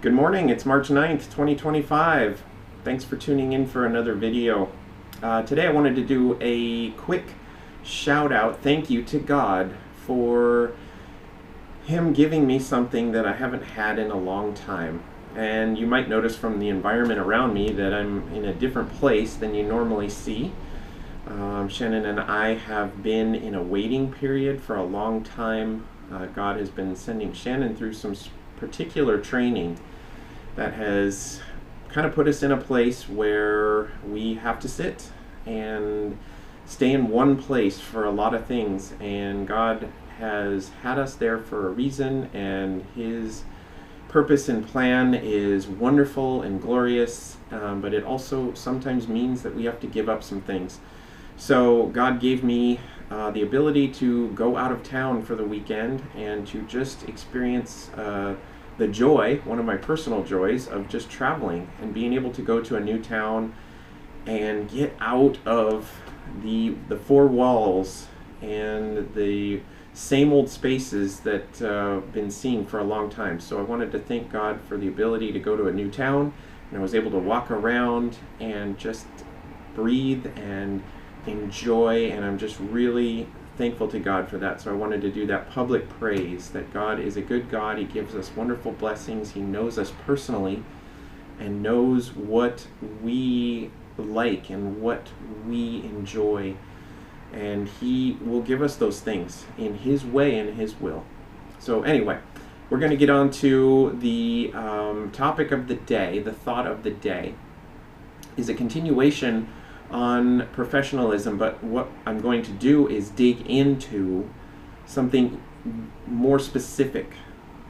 Good morning, it's March 9th, 2025. Thanks for tuning in for another video. Today I wanted to do a quick shout out, thank you to God for Him giving me something that I haven't had in a long time. And you might notice from the environment around me that I'm in a different place than you normally see. Shannon and I have been in a waiting period for a long time. God has been sending Shannon through some particular training that has kind of put us in a place where we have to sit and stay in one place for a lot of things, and God has had us there for a reason, and His purpose and plan is wonderful and glorious, but it also sometimes means that we have to give up some things. So God gave me the ability to go out of town for the weekend and to just experience the joy, one of my personal joys, of just traveling and being able to go to a new town and get out of the four walls and the same old spaces that I've been seeing for a long time. So I wanted to thank God for the ability to go to a new town, and I was able to walk around and just breathe and enjoy, and I'm just really thankful to God for that. So I wanted to do that public praise that God is a good God. He gives us wonderful blessings. He knows us personally and knows what we like and what we enjoy, and He will give us those things in His way and His will. So anyway, we're going to get on to the topic of the day. The thought of the day is a continuation on professionalism, but what I'm going to do is dig into something more specific.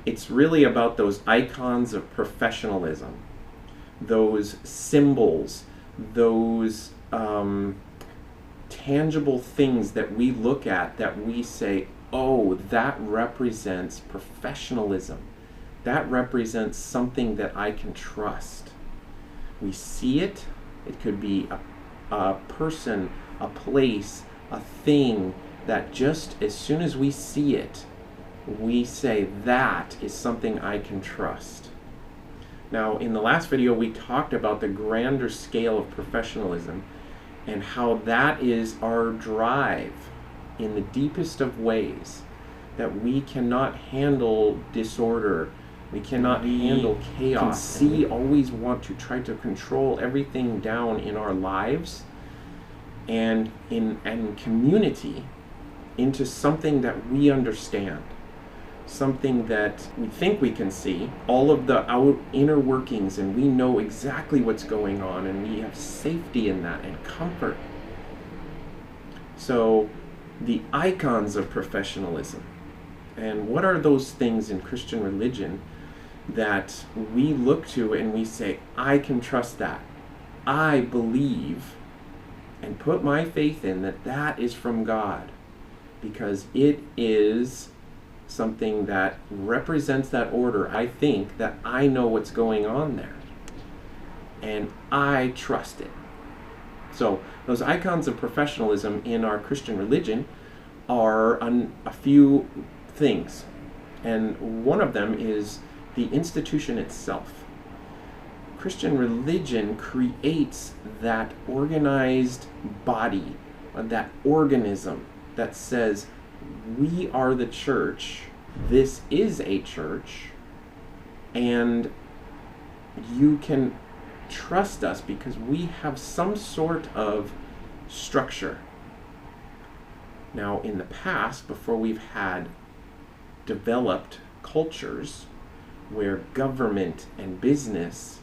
It's really about those icons of professionalism, those symbols, those tangible things that we look at that we say, oh, that represents professionalism. That represents something that I can trust. We see it. It could be a person, a place, a thing that just as soon as we see it, we say that is something I can trust. Now, in the last video, we talked about the grander scale of professionalism and how that is our drive in the deepest of ways, that we cannot handle disorder. We cannot handle chaos. We always want to try to control everything down in our lives and in community into something that we understand, something that we think we can see, all of the inner workings, and we know exactly what's going on, and we have safety in that and comfort. So the icons of professionalism, and what are those things in Christian religion that we look to and we say, I can trust that. I believe and put my faith in that is from God, because it is something that represents that order. I think that I know what's going on there, and I trust it. So those icons of professionalism in our Christian religion are a few things, and one of them is the institution itself. Christian religion creates that organized body, that organism that says, we are the church, this is a church, and you can trust us because we have some sort of structure. Now, in the past, before we've had developed cultures where government and business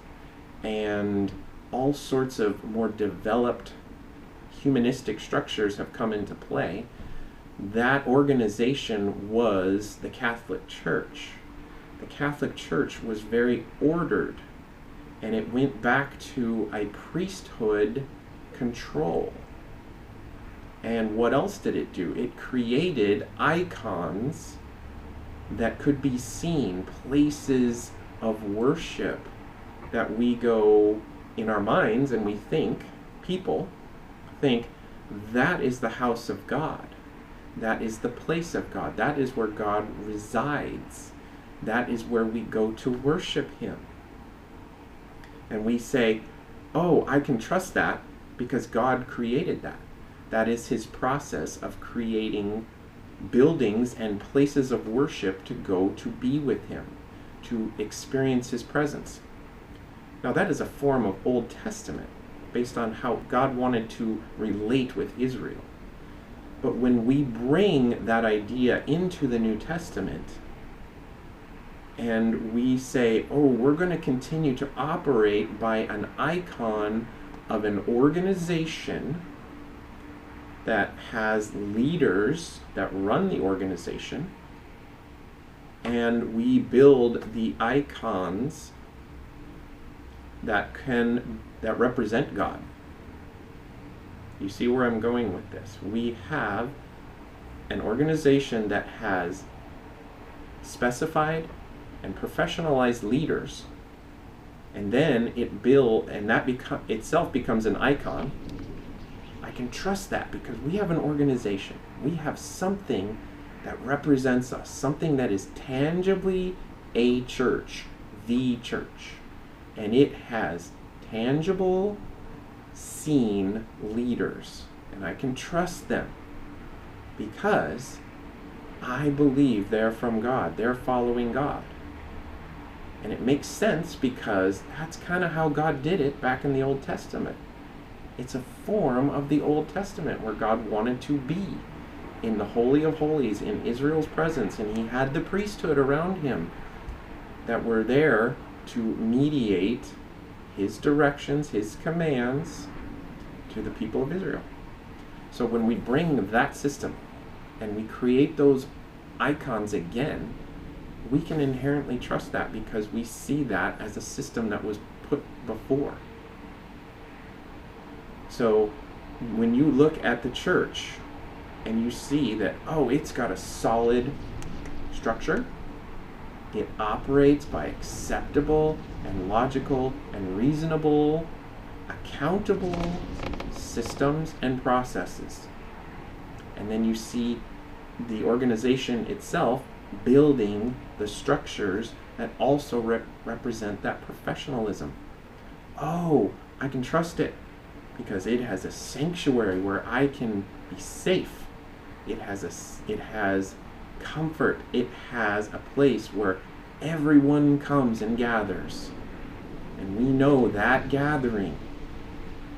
and all sorts of more developed humanistic structures have come into play, that organization was the Catholic Church. The Catholic Church was very ordered, and it went back to a priesthood control. And what else did it do? It created icons that could be seen, places of worship that we go in our minds and we think, people think, that is the house of God. That is the place of God. That is where God resides. That is where we go to worship Him. And we say, oh, I can trust that because God created that. That is his process of creating buildings and places of worship to go to be with him, to experience his presence. Now that is a form of Old Testament based on how God wanted to relate with Israel. But when we bring that idea into the New Testament and we say, oh, we're going to continue to operate by an icon of an organization that has leaders that run the organization, and we build the icons that represent God. You see where I'm going with this? We have an organization that has specified and professionalized leaders, and then that itself becomes an icon. I can trust that because we have an organization. We have something that represents us, something that is tangibly a church, the church. And it has tangible, seen leaders. And I can trust them because I believe they're from God. They're following God. And it makes sense because that's kind of how God did it back in the Old Testament. It's a form of the Old Testament where God wanted to be in the Holy of Holies, in Israel's presence, and he had the priesthood around him that were there to mediate his directions, his commands to the people of Israel. So when we bring that system and we create those icons again, we can inherently trust that because we see that as a system that was put before. So when you look at the church and you see that, oh, it's got a solid structure, it operates by acceptable and logical and reasonable, accountable systems and processes. And then you see the organization itself building the structures that also represent that professionalism. Oh, I can trust it because it has a sanctuary where I can be safe. It has comfort. It has a place where everyone comes and gathers. And we know that gathering,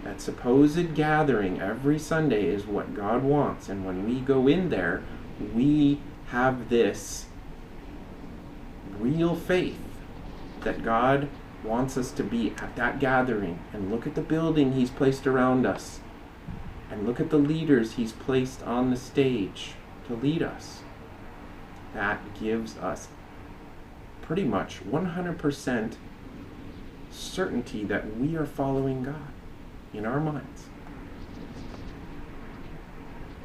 that supposed gathering every Sunday is what God wants. And when we go in there, we have this real faith that God wants us to be at that gathering. And look at the building he's placed around us. And look at the leaders he's placed on the stage to lead us. That gives us pretty much 100% certainty that we are following God in our minds.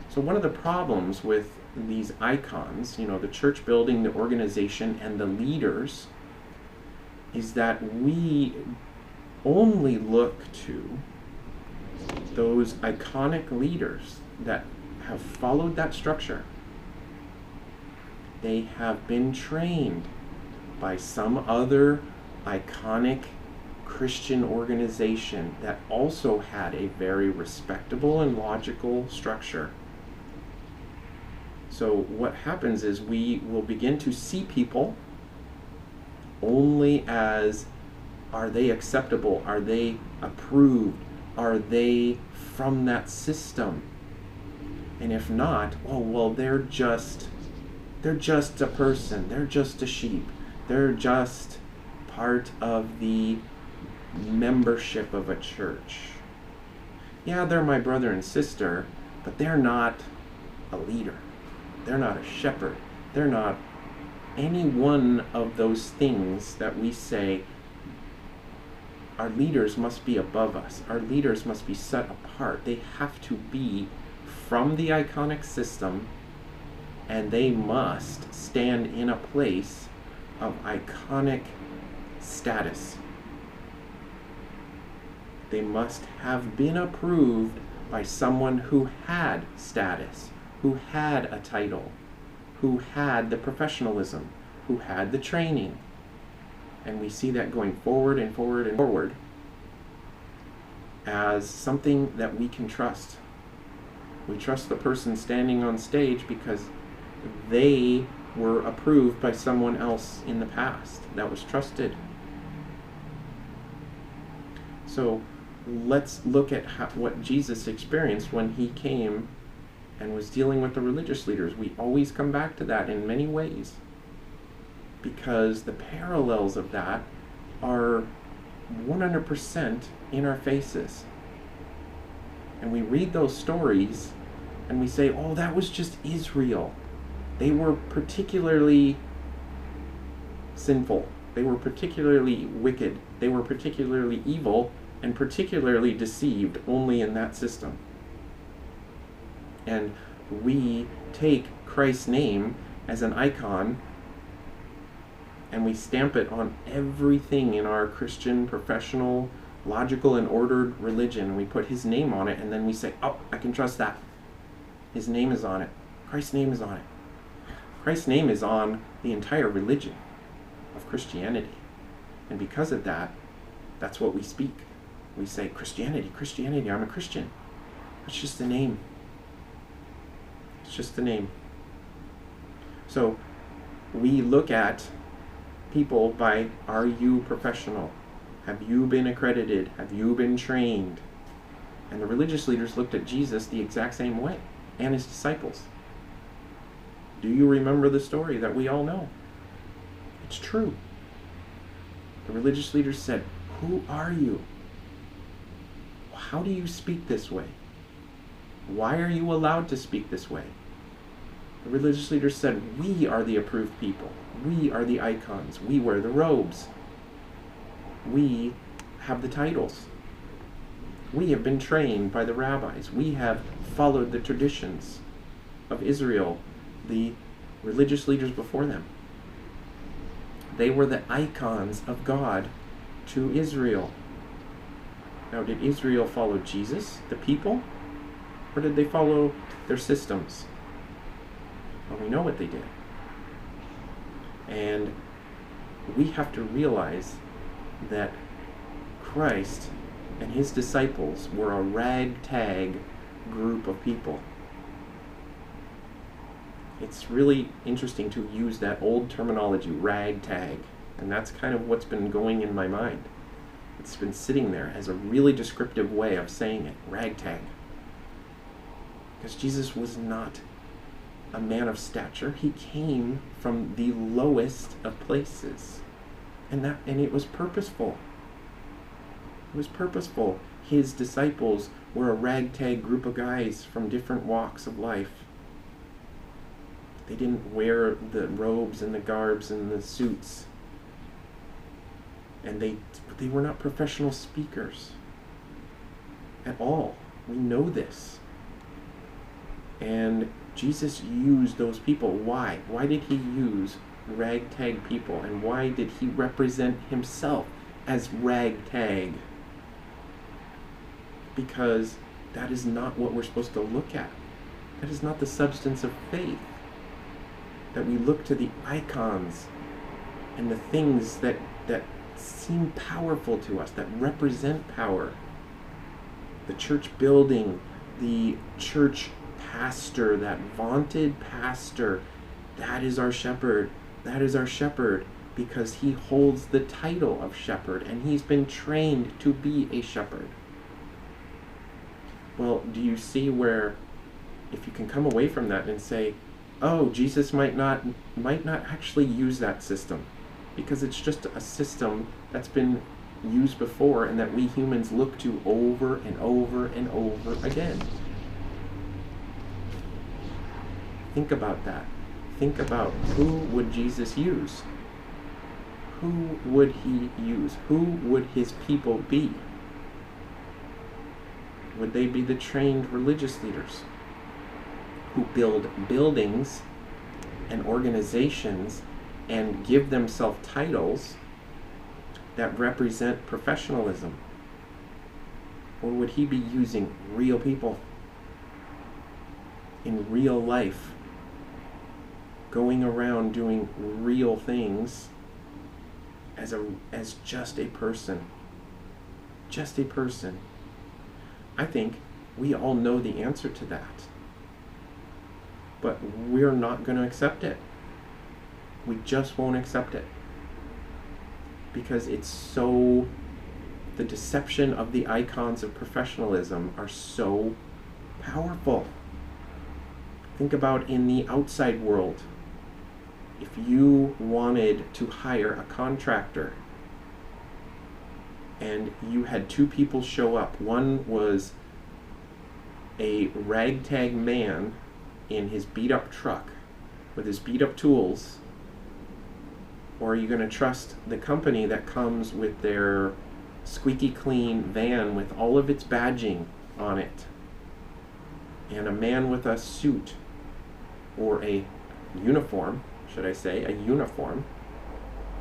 So one of the problems with these icons, the church building, the organization, and the leaders, is that we only look to those iconic leaders that have followed that structure. They have been trained by some other iconic Christian organization that also had a very respectable and logical structure. So what happens is we will begin to see people only as, are they acceptable? Are they approved? Are they from that system? And if not, oh, well, they're just a person. They're just a sheep. They're just part of the membership of a church. Yeah, they're my brother and sister, but they're not a leader. They're not a shepherd. They're not any one of those things that we say our leaders must be above us. Our leaders must be set apart. They have to be from the iconic system, and they must stand in a place of iconic status. They must have been approved by someone who had status, who had a title, who had the professionalism, who had the training. And we see that going forward and forward and forward. as something that we can trust. We trust the person standing on stage because they were approved by someone else in the past that was trusted. So let's look at what Jesus experienced when he came and was dealing with the religious leaders. We always come back to that in many ways, because the parallels of that are 100% in our faces. And we read those stories and we say, oh, that was just Israel. They were particularly sinful. They were particularly wicked. They were particularly evil and particularly deceived only in that system. And we take Christ's name as an icon and we stamp it on everything in our Christian, professional, logical, and ordered religion. We put his name on it, and then we say, oh, I can trust that. His name is on it. Christ's name is on it. Christ's name is on the entire religion of Christianity. And because of that, that's what we speak. We say, Christianity, Christianity, I'm a Christian. It's just a name. It's just a name. So we look at people by, are you professional? Have you been accredited? Have you been trained? And the religious leaders looked at Jesus the exact same way, and his disciples. Do you remember the story that we all know? It's true. The religious leaders said, who are you? How do you speak this way? Why are you allowed to speak this way? The religious leaders said, we are the approved people. We are the icons. We wear the robes. We have the titles. We have been trained by the rabbis. We have followed the traditions of Israel, the religious leaders before them. They were the icons of God to Israel. Now, did Israel follow Jesus, the people, or did they follow their systems? Well, we know what they did. And we have to realize that Christ and his disciples were a ragtag group of people. It's really interesting to use that old terminology, ragtag, and that's kind of what's been going in my mind. It's been sitting there as a really descriptive way of saying it, ragtag. Because Jesus was not a man of stature. He came from the lowest of places. And it was purposeful. It was purposeful. His disciples were a ragtag group of guys from different walks of life. They didn't wear the robes and the garbs and the suits. And they were not professional speakers at all. We know this. And Jesus used those people. Why? Why did he use ragtag people? And why did he represent himself as ragtag? Because that is not what we're supposed to look at. That is not the substance of faith. That we look to the icons and the things that seem powerful to us, that represent power. The church building, the church pastor, that vaunted pastor, that is our shepherd. That is our shepherd because he holds the title of shepherd and he's been trained to be a shepherd. Well, do you see where, if you can come away from that and say, oh, Jesus might not actually use that system because it's just a system that's been used before and that we humans look to over and over and over again. Think about that. Think about who would Jesus use? Who would he use? Who would his people be? Would they be the trained religious leaders who build buildings and organizations and give themselves titles that represent professionalism? Or would he be using real people in real life, going around doing real things as just a person I think we all know the answer to that. But we're not going to accept it. We just won't accept it. Because it's so, the deception of the icons of professionalism are so powerful. Think about in the outside world. If you wanted to hire a contractor and you had two people show up, one was a ragtag man in his beat up truck with his beat up tools, or are you going to trust the company that comes with their squeaky clean van with all of its badging on it, and a man with a suit, or a uniform, should I say, a uniform,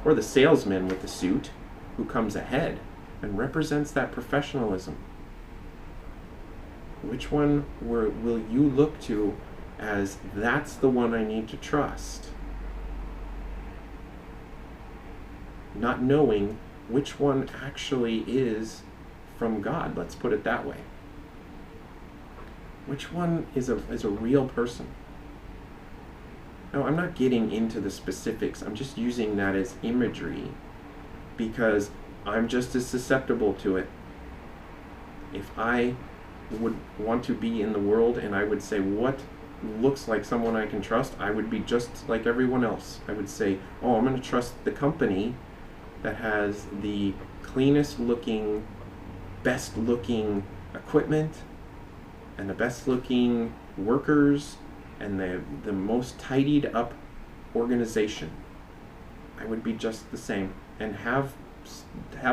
or the salesman with the suit who comes ahead and represents that professionalism? Which one will you look to as that's the one I need to trust? Not knowing which one actually is from God, let's put it that way. Which one is a real person? Now, I'm not getting into the specifics. I'm just using that as imagery because I'm just as susceptible to it. If I would want to be in the world and I would say what looks like someone I can trust, I would be just like everyone else. I would say, oh, I'm going to trust the company that has the cleanest looking, best looking equipment and the best looking workers and the most tidied up organization. I would be just the same and have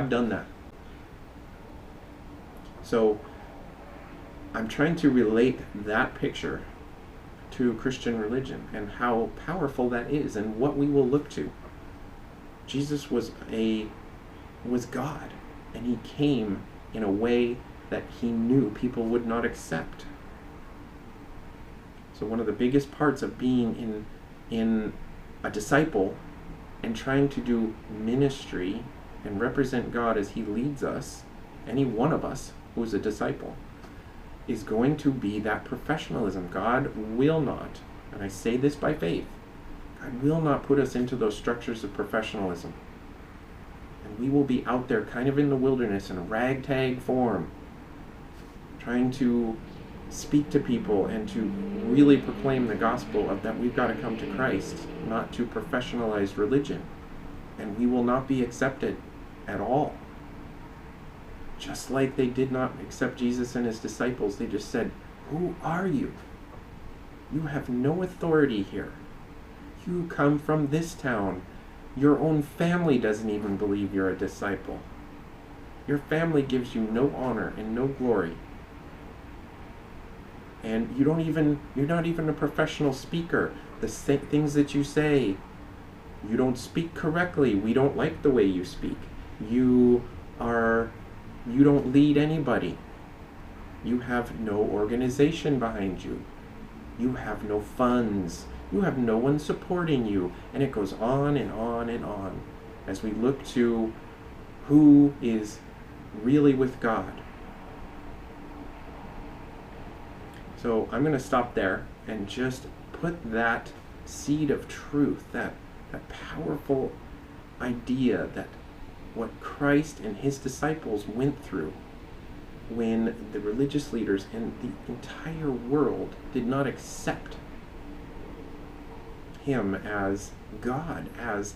done that. So I'm trying to relate that picture to Christian religion and how powerful that is and what we will look to. Jesus was God, and he came in a way that he knew people would not accept. So one of the biggest parts of being in a disciple and trying to do ministry and represent God as he leads us, any one of us who is a disciple, is going to be that professionalism. God will not, and I say this by faith, God will not put us into those structures of professionalism. And we will be out there kind of in the wilderness in a ragtag form, trying to speak to people and to really proclaim the gospel of that we've got to come to Christ, not to professionalized religion. And we will not be accepted at all. Just like they did not accept Jesus and his disciples, they just said, "Who are you? You have no authority here. You come from this town. Your own family doesn't even believe you're a disciple. Your family gives you no honor and no glory. And you're not even a professional speaker. The things that you say, you don't speak correctly. We don't like the way you speak. You don't lead anybody. You have no organization behind you. You have no funds. You have no one supporting you." And it goes on and on and on as we look to who is really with God. So I'm going to stop there and just put that seed of truth, that powerful idea that what Christ and his disciples went through when the religious leaders and the entire world did not accept him as God, as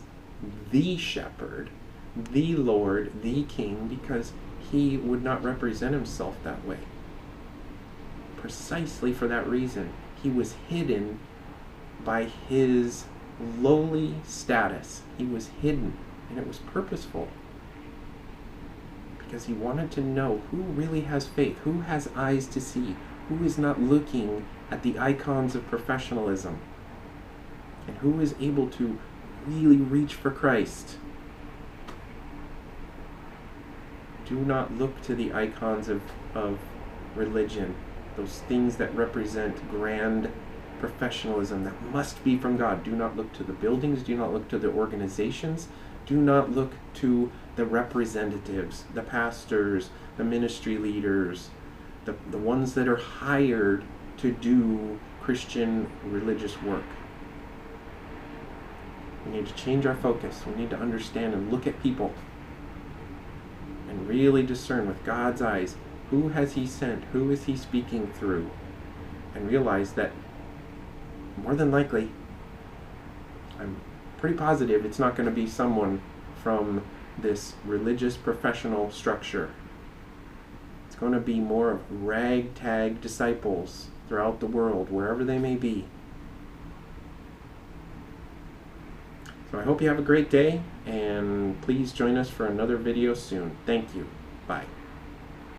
the shepherd, the Lord, the King, because he would not represent himself that way. Precisely for that reason, he was hidden by his lowly status. He was hidden, and it was purposeful, because he wanted to know who really has faith, who has eyes to see, who is not looking at the icons of professionalism, and who is able to really reach for Christ. Do not look to the icons of religion, those things that represent grand professionalism that must be from God. Do not look to the buildings, do not look to the organizations, do not look to the representatives, the pastors, the ministry leaders, the ones that are hired to do Christian religious work. We need to change our focus. We need to understand and look at people and really discern with God's eyes, who has He sent? Who is He speaking through? And realize that more than likely, I'm pretty positive it's not going to be someone from this religious professional structure. It's going to be more of ragtag disciples throughout the world, wherever they may be. So I hope you have a great day, and please join us for another video soon. Thank you. Bye.